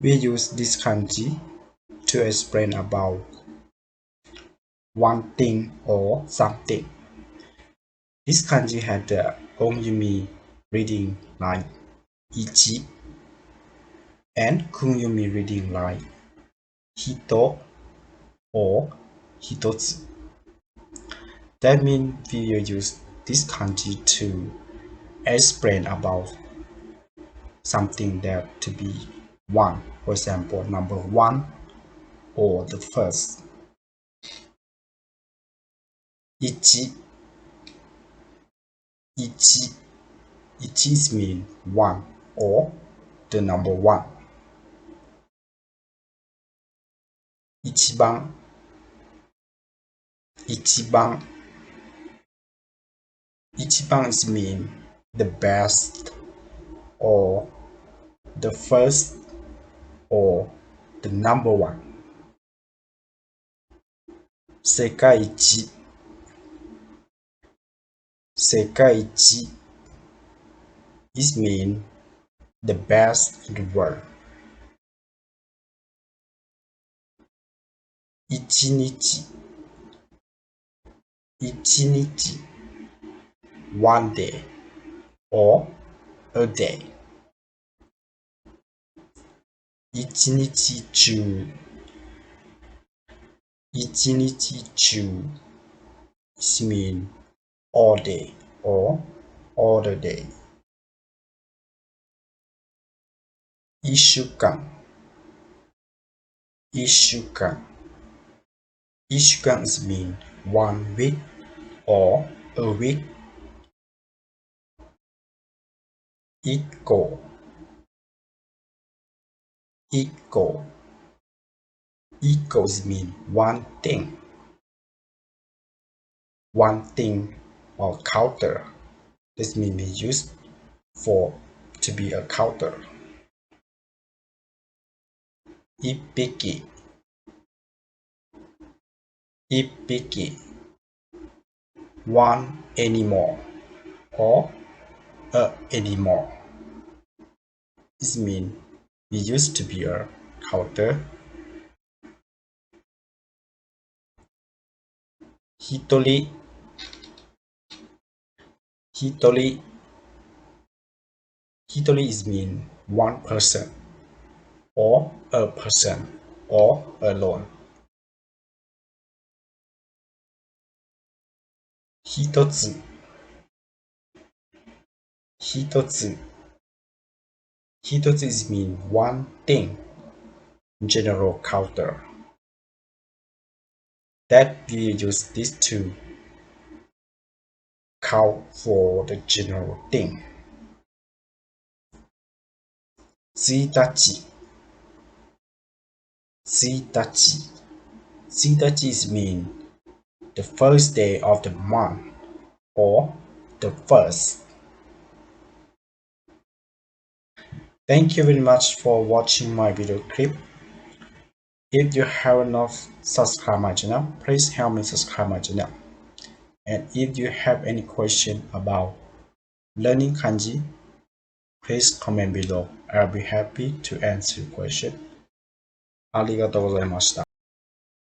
We use this kanji to explain about one thing or something. This kanji had the ongyumi reading like ichi and kunyumi reading like hito or hitotsu. That means we will use this kanji to explain about something that to be one. For example, number one or the first. Ichi. Ichi means one or the number one. Ichiban. Ichiban means the best or the first or the number one. Sekaiichi. Sekaiichi is mean the best in the world. Ichinichi. Ichinichi, one day or a day. Ichinichi chu. Ichinichi chu is mean all day or all the day. Ishukan. Ishukan is mean 1 week or a week. Ikko. Ikko is mean one thing. One thing or counter. This means we use for to be a counter. Ippiki. Ippiki, one animal or a animal. This means we used to be a counter. Hitori. Hitori is mean one person or a person or alone. Hitotsu. Hitotsu is mean one thing, general counter. That we use this to count for the general thing. Tsuitachi. Tsuitachi is mean the first day of the month or the first. Thank you very much for watching my video clip. If you have not subscribed my channel, please help me subscribe my channel. And if you have any question about learning kanji, please comment below. I'll be happy to answer your question. ありがとうございました。